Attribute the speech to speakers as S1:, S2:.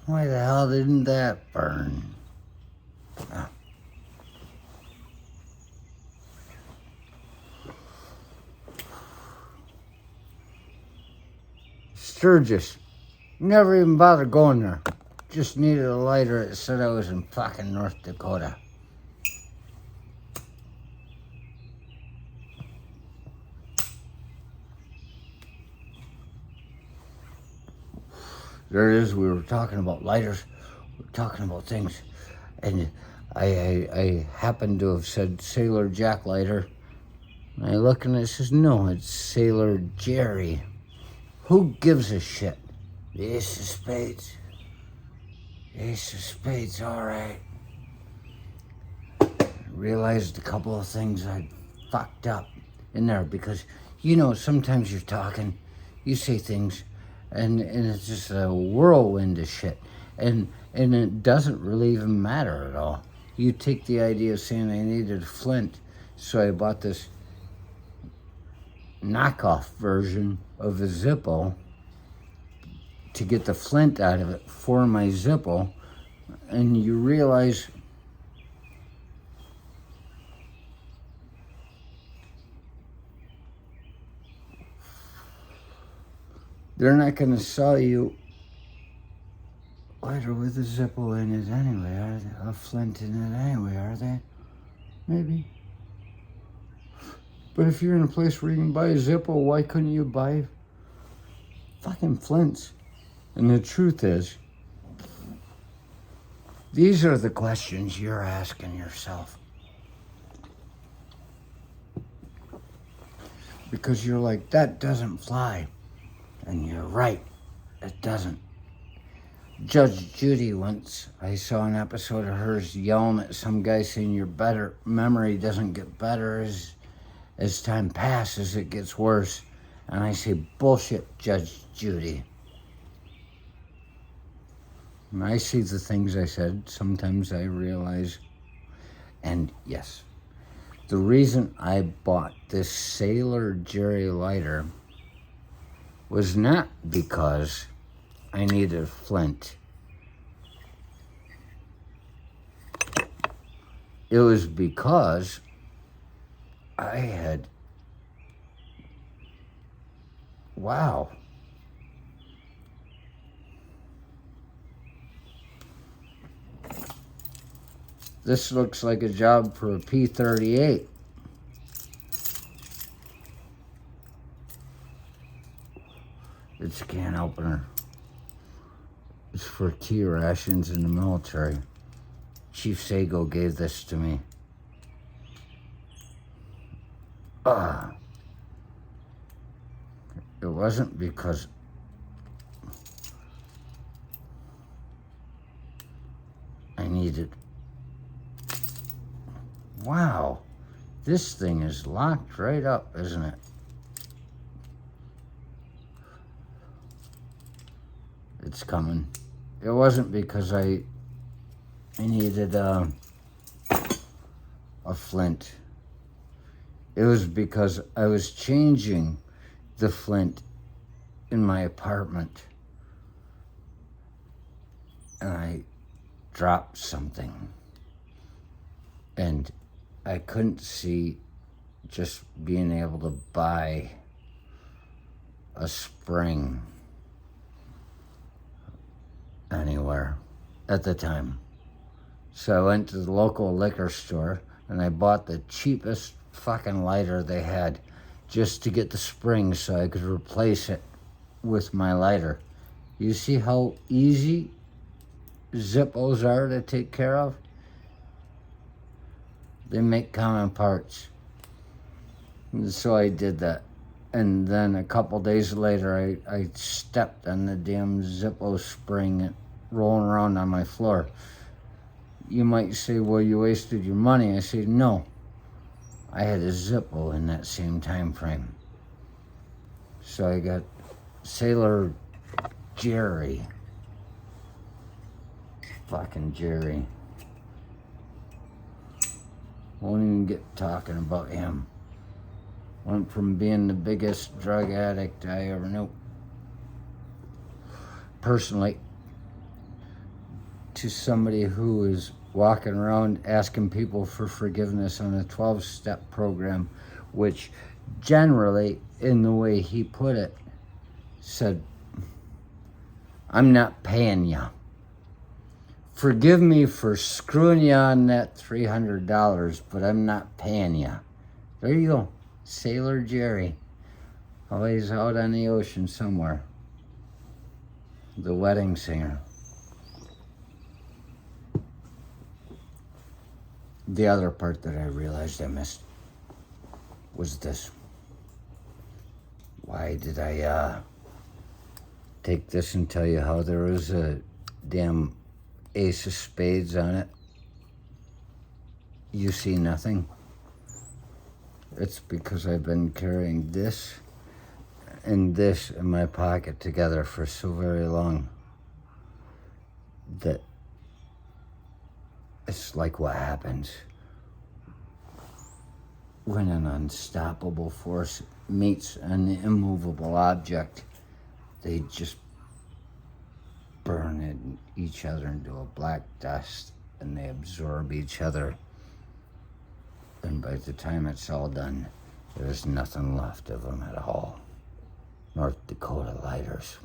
S1: Why the hell didn't that burn? Ah. Sturgis. Never even bothered going there. Just needed a lighter. It said I was in fucking North Dakota. There it is. We were talking about lighters. We were talking about things. And I happened to have said Sailor Jack lighter. And I look and it says, no, it's Sailor Jerry. Who gives a shit? The Ace of Spades. The Ace of Spades, all right. Realized a couple of things I fucked up in there because, you know, sometimes you're talking, you say things, and it's just a whirlwind of shit. And it doesn't really even matter at all. You take the idea of saying I needed a flint, so I bought this knockoff version of a Zippo to get the flint out of it for my Zippo, and you realize they're not going to sell you lighter with a Zippo in it anyway, are they? A flint in it anyway, are they? Maybe. But if you're in a place where you can buy a Zippo, why couldn't you buy fucking flints? And the truth is, these are the questions you're asking yourself. Because you're like, that doesn't fly. And you're right, it doesn't. Judge Judy once, I saw an episode of hers yelling at some guy saying your memory doesn't get better as time passes, it gets worse. And I say, bullshit, Judge Judy. And I see the things I said, sometimes I realize, and yes, the reason I bought this Sailor Jerry lighter was not because I needed a flint. It was because I had, wow. This looks like a job for a P-38. It's a can opener. It's for tea rations in the military. Chief Sago gave this to me. It wasn't because I needed. Wow, this thing is locked right up, isn't it? It's coming. It wasn't because I needed a flint. It was because I was changing the flint in my apartment and I dropped something and I couldn't see just being able to buy a spring anywhere at the time. So I went to the local liquor store and I bought the cheapest fucking lighter they had just to get the spring so I could replace it with my lighter. You see how easy Zippos are to take care of? They make common parts. And so I did that. And then a couple days later, I stepped on the damn Zippo spring rolling around on my floor. You might say, well, you wasted your money. I say, no. I had a Zippo in that same time frame. So I got Sailor Jerry. Fucking Jerry. Won't even get talking about him. Went from being the biggest drug addict I ever knew. Personally, to somebody who is walking around asking people for forgiveness on a 12-step program, which generally, in the way he put it, said, I'm not paying you. Forgive me for screwing you on that $300, but I'm not paying you. There you go. Sailor Jerry. Always out on the ocean somewhere. The wedding singer. The other part that I realized I missed was this. Why did I take this and tell you how there was a damn ace of spades on it? You see nothing. It's because I've been carrying this and this in my pocket together for so very long that it's like what happens when an unstoppable force meets an immovable object. They just burn each other into a black dust, and they absorb each other. And by the time it's all done, there's nothing left of them at all. North Dakota lighters.